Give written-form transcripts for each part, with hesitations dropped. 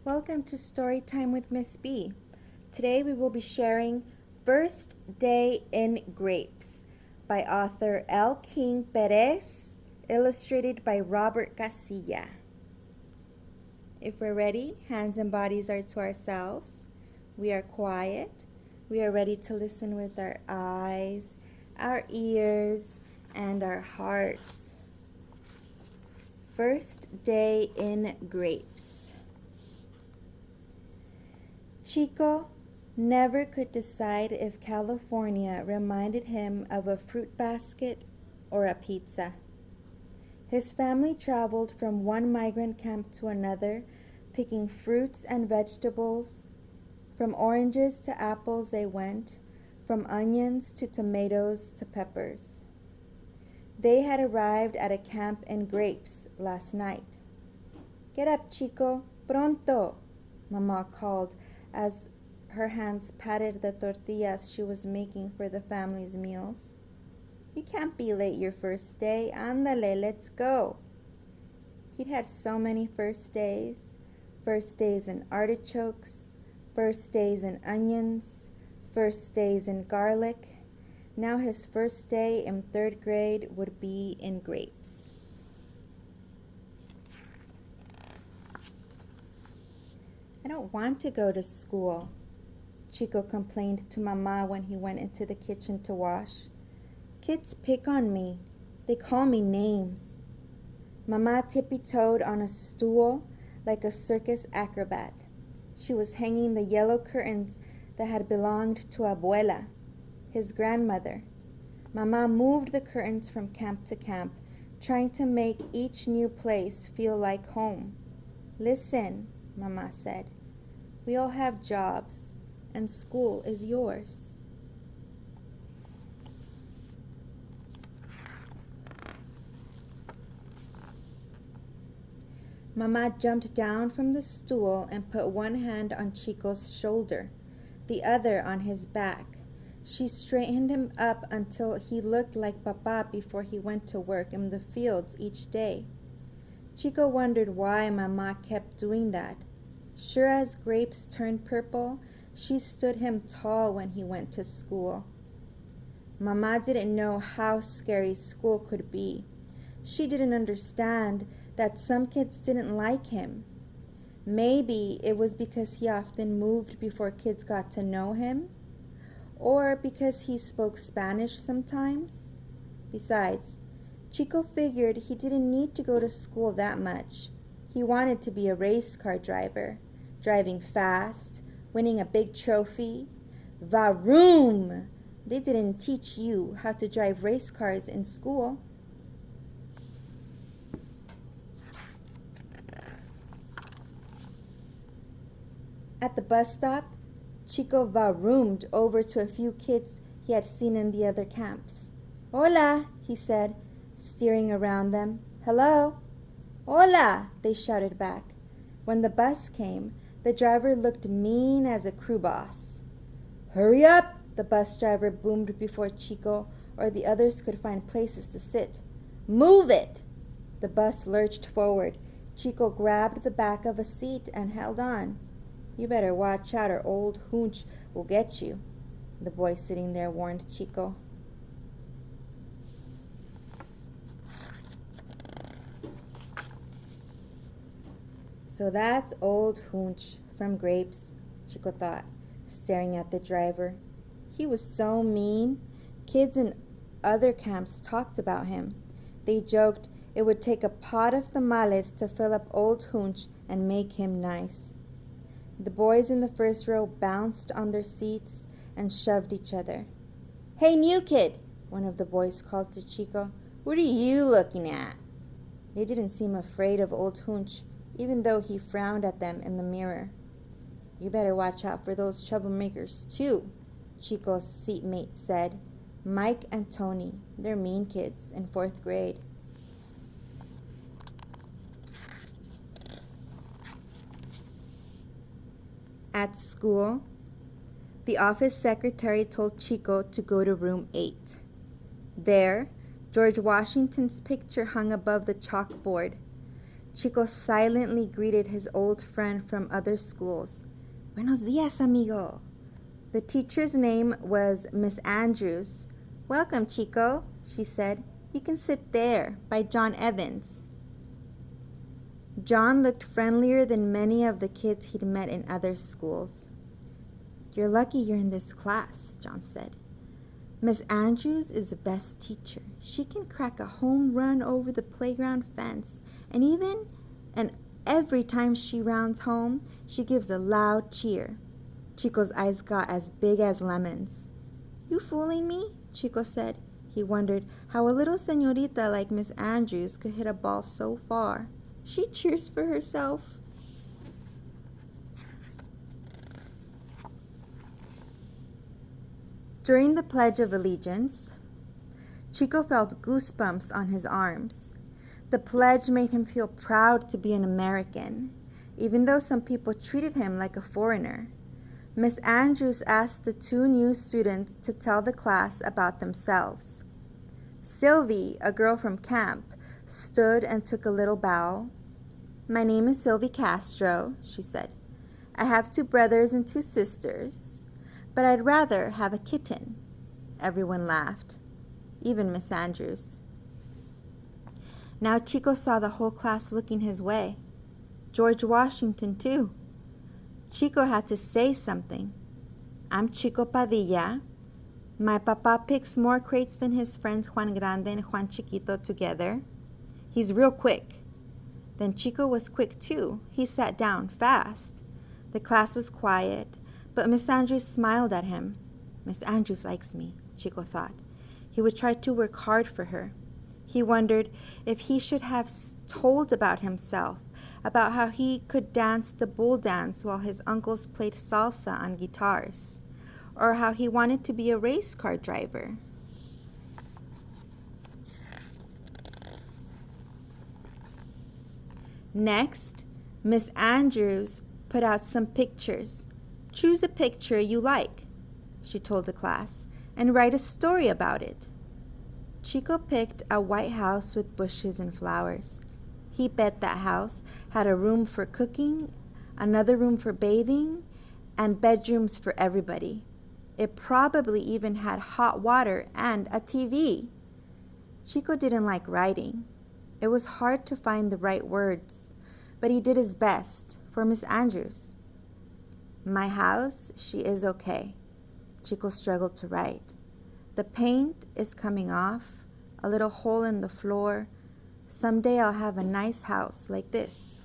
Welcome to Storytime with Miss B. Today we will be sharing First Day in Grapes by author L. King Perez, illustrated by Robert Casilla. If we're ready, hands and bodies are to ourselves. We are quiet. We are ready to listen with our eyes, our ears, and our hearts. First Day in Grapes. Chico never could decide if California reminded him of a fruit basket or a pizza. His family traveled from one migrant camp to another, picking fruits and vegetables. From oranges to apples they went, from onions to tomatoes to peppers. They had arrived at a camp in Grapes last night. "Get up, Chico, pronto," Mama called as her hands patted the tortillas she was making for the family's meals. "You can't be late your first day. Ándale, let's go." He'd had so many first days. First days in artichokes, first days in onions, first days in garlic. Now his first day in third grade would be in grapes. "I don't want to go to school," Chico complained to Mama when he went into the kitchen to wash. "Kids pick on me. They call me names." Mama tippy-toed on a stool like a circus acrobat. She was hanging the yellow curtains that had belonged to Abuela, his grandmother. Mama moved the curtains from camp to camp, trying to make each new place feel like home. "Listen," Mama said. "We all have jobs, and school is yours." Mama jumped down from the stool and put one hand on Chico's shoulder, the other on his back. She straightened him up until he looked like Papa before he went to work in the fields each day. Chico wondered why Mama kept doing that. Sure as grapes turned purple, she stood him tall when he went to school. Mama didn't know how scary school could be. She didn't understand that some kids didn't like him. Maybe it was because he often moved before kids got to know him, or because he spoke Spanish sometimes. Besides, Chico figured he didn't need to go to school that much. He wanted to be a race car driver, driving fast, winning a big trophy. Varoom! They didn't teach you how to drive race cars in school. At the bus stop, Chico varoomed over to a few kids he had seen in the other camps. "Hola," he said, steering around them. "Hello." "Hola," they shouted back. When the bus came, the driver looked mean as a crew boss. "Hurry up," the bus driver boomed before Chico or the others could find places to sit. "Move it!" The bus lurched forward. Chico grabbed the back of a seat and held on. "You better watch out or old Hooch will get you," the boy sitting there warned Chico. So that's old Hooch from Grapes, Chico thought, staring at the driver. He was so mean. Kids in other camps talked about him. They joked it would take a pot of tamales to fill up old Hooch and make him nice. The boys in the first row bounced on their seats and shoved each other. "Hey, new kid," one of the boys called to Chico. "What are you looking at?" They didn't seem afraid of old Hooch, even though he frowned at them in the mirror. "You better watch out for those troublemakers, too," Chico's seatmate said. "Mike and Tony, they're mean kids in fourth grade." At school, the office secretary told Chico to go to room 8. There, George Washington's picture hung above the chalkboard. Chico silently greeted his old friend from other schools. Buenos dias, amigo. The teacher's name was Miss Andrews. Welcome, Chico, she said. You can sit there, by John Evans. John looked friendlier than many of the kids he'd met in other schools. You're lucky you're in this class, John said. Miss Andrews is the best teacher. She can crack a home run over the playground fence, and every time she rounds home, she gives a loud cheer. Chico's eyes got as big as lemons. You fooling me? Chico said. He wondered how a little señorita like Miss Andrews could hit a ball so far. She cheers for herself. During the Pledge of Allegiance, Chico felt goosebumps on his arms. The pledge made him feel proud to be an American, even though some people treated him like a foreigner. Miss Andrews asked the two new students to tell the class about themselves. Sylvie, a girl from camp, stood and took a little bow. My name is Sylvie Castro, she said. I have 2 brothers and 2 sisters, but I'd rather have a kitten. Everyone laughed, even Miss Andrews. Now Chico saw the whole class looking his way. George Washington, too. Chico had to say something. I'm Chico Padilla. My papa picks more crates than his friends Juan Grande and Juan Chiquito together. He's real quick. Then Chico was quick, too. He sat down fast. The class was quiet, but Miss Andrews smiled at him. Miss Andrews likes me, Chico thought. He would try to work hard for her. He wondered if he should have told about himself, about how he could dance the bull dance while his uncles played salsa on guitars, or how he wanted to be a race car driver. Next, Miss Andrews put out some pictures. Choose a picture you like, she told the class, and write a story about it. Chico picked a white house with bushes and flowers. He bet that house had a room for cooking, another room for bathing, and bedrooms for everybody. It probably even had hot water and a TV. Chico didn't like writing. It was hard to find the right words, but he did his best for Miss Andrews. My house, she is okay. Chico struggled to write. The paint is coming off, a little hole in the floor. Someday I'll have a nice house like this.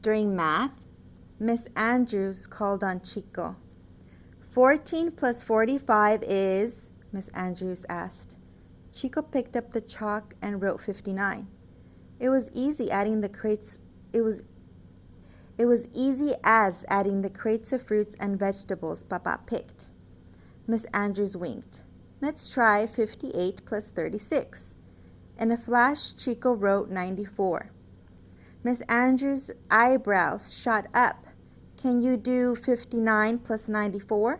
During math, Miss Andrews called on Chico. 14 plus 45 is, Miss Andrews asked. Chico picked up the chalk and wrote 59. It was easy as adding the crates of fruits and vegetables Papa picked. Miss Andrews winked. Let's try 58 plus 36. In a flash, Chico wrote 94. Miss Andrews' eyebrows shot up. Can you do 59 plus 94?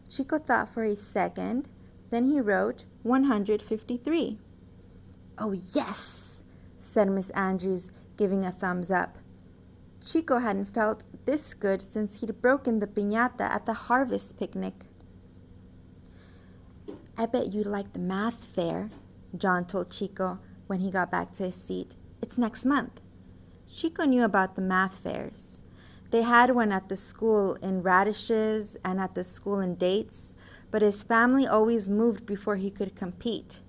Chico thought for a second. Then he wrote 153. Oh, yes, said Miss Andrews, giving a thumbs up. Chico hadn't felt this good since he'd broken the piñata at the harvest picnic. I bet you'd like the math fair, John told Chico when he got back to his seat. It's next month. Chico knew about the math fairs. They had one at the school in Radishes and at the school in Dates, but his family always moved before he could compete.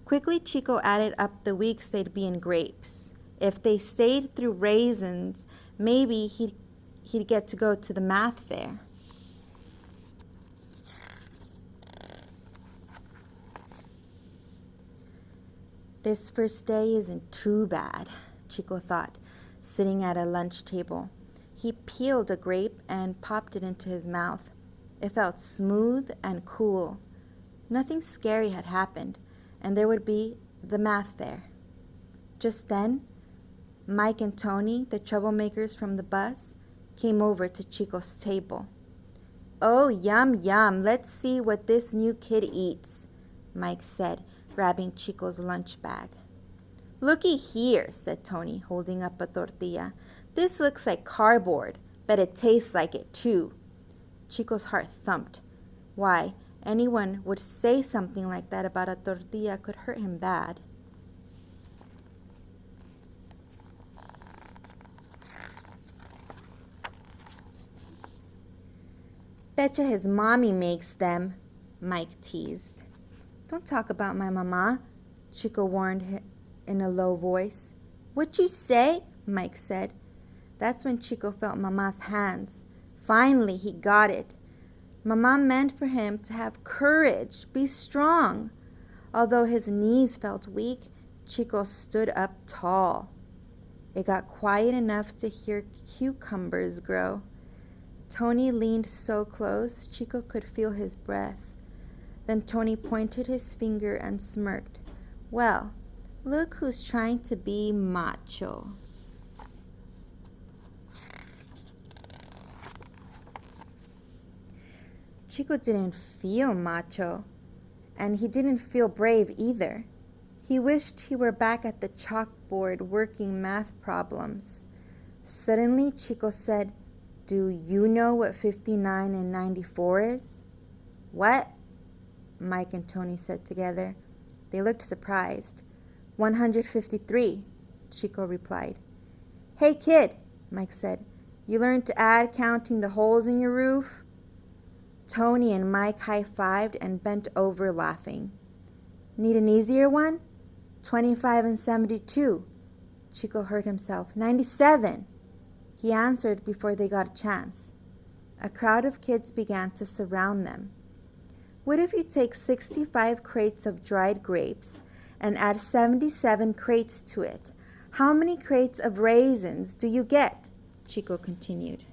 Quickly, Chico added up the weeks they'd be in grapes. If they stayed through raisins, maybe he'd get to go to the math fair. This first day isn't too bad, Chico thought, sitting at a lunch table. He peeled a grape and popped it into his mouth. It felt smooth and cool. Nothing scary had happened, and there would be the math fair. Just then, Mike and Tony, the troublemakers from the bus, came over to Chico's table. Oh, yum, yum. Let's see what this new kid eats, Mike said, grabbing Chico's lunch bag. "Looky here," said Tony, holding up a tortilla. "This looks like cardboard, but it tastes like it too." Chico's heart thumped. Why, anyone would say something like that about a tortilla could hurt him bad. "Betcha his mommy makes them," Mike teased. "Don't talk about my mama," Chico warned in a low voice. "What you say?" Mike said. That's when Chico felt Mama's hands. Finally, he got it. Mama meant for him to have courage, be strong. Although his knees felt weak, Chico stood up tall. It got quiet enough to hear cucumbers grow. Tony leaned so close, Chico could feel his breath. Then Tony pointed his finger and smirked. "Well, look who's trying to be macho." Chico didn't feel macho, and he didn't feel brave either. He wished he were back at the chalkboard working math problems. Suddenly, Chico said, "Do you know what 59 and 94 is?" "What?" Mike and Tony said together. They looked surprised. 153, Chico replied. "Hey, kid," Mike said, "you learned to add counting the holes in your roof?" Tony and Mike high-fived and bent over laughing. "Need an easier one?" 25 and 72. Chico heard himself. 97. He answered before they got a chance. A crowd of kids began to surround them. "What if you take 65 crates of dried grapes and add 77 crates to it? How many crates of raisins do you get?" Chico continued.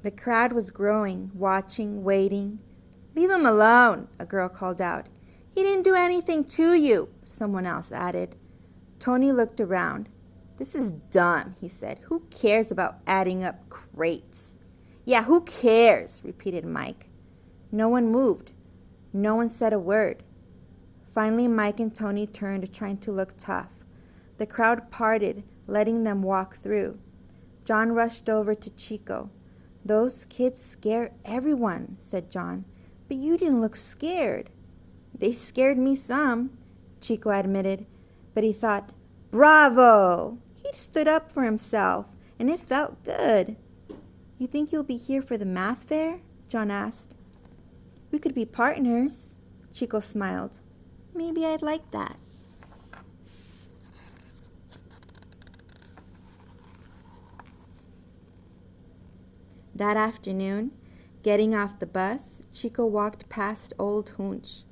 The crowd was growing, watching, waiting. "Leave him alone," a girl called out. "He didn't do anything to you," someone else added. Tony looked around. "This is dumb," he said. "Who cares about adding up crates?" "Yeah, who cares?" repeated Mike. No one moved. No one said a word. Finally, Mike and Tony turned, trying to look tough. The crowd parted, letting them walk through. John rushed over to Chico. "Those kids scare everyone," said John. "But you didn't look scared." "They scared me some," Chico admitted. But he thought, bravo! He'd stood up for himself, and it felt good. "You think you'll be here for the math fair?" John asked. "We could be partners." Chico smiled. "Maybe I'd like that." That afternoon, getting off the bus, Chico walked past old Hooch.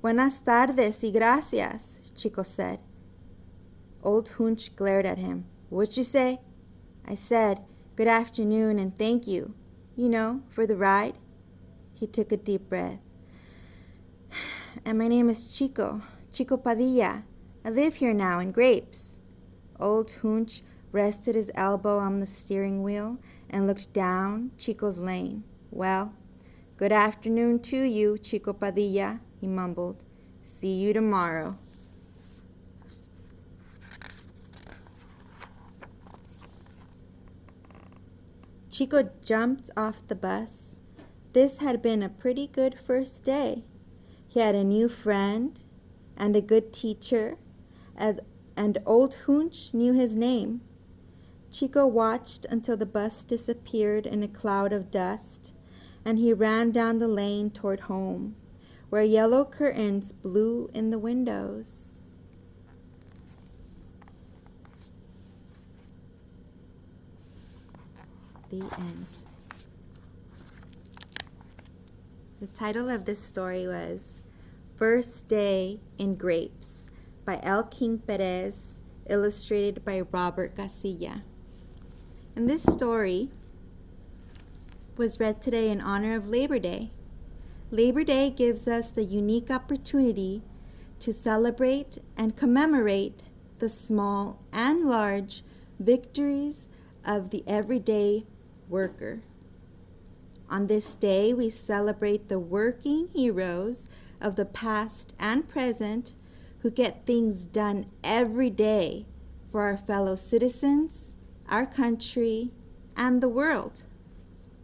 "Buenas tardes y gracias," Chico said. Old Hooch glared at him. "What'd you say?" "I said, 'Good afternoon and thank you,' you know, for the ride." He took a deep breath. "And my name is Chico, Chico Padilla. I live here now in Grapes." Old Hooch rested his elbow on the steering wheel and looked down Chicos Lane. "Well, good afternoon to you, Chico Padilla," he mumbled. "See you tomorrow." Chico jumped off the bus. This had been a pretty good first day. He had a new friend and a good teacher, and old Hooch knew his name. Chico watched until the bus disappeared in a cloud of dust, and he ran down the lane toward home, where yellow curtains blew in the windows. The end. The title of this story was First Day in Grapes by L. King Perez, illustrated by Robert Casilla. And this story was read today in honor of Labor Day. Labor Day gives us the unique opportunity to celebrate and commemorate the small and large victories of the everyday worker. On this day, we celebrate the working heroes of the past and present who get things done every day for our fellow citizens, our country, and the world.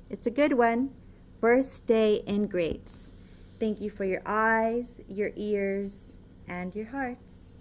It's a good one. First day in grapes. Thank you for your eyes, your ears, and your hearts.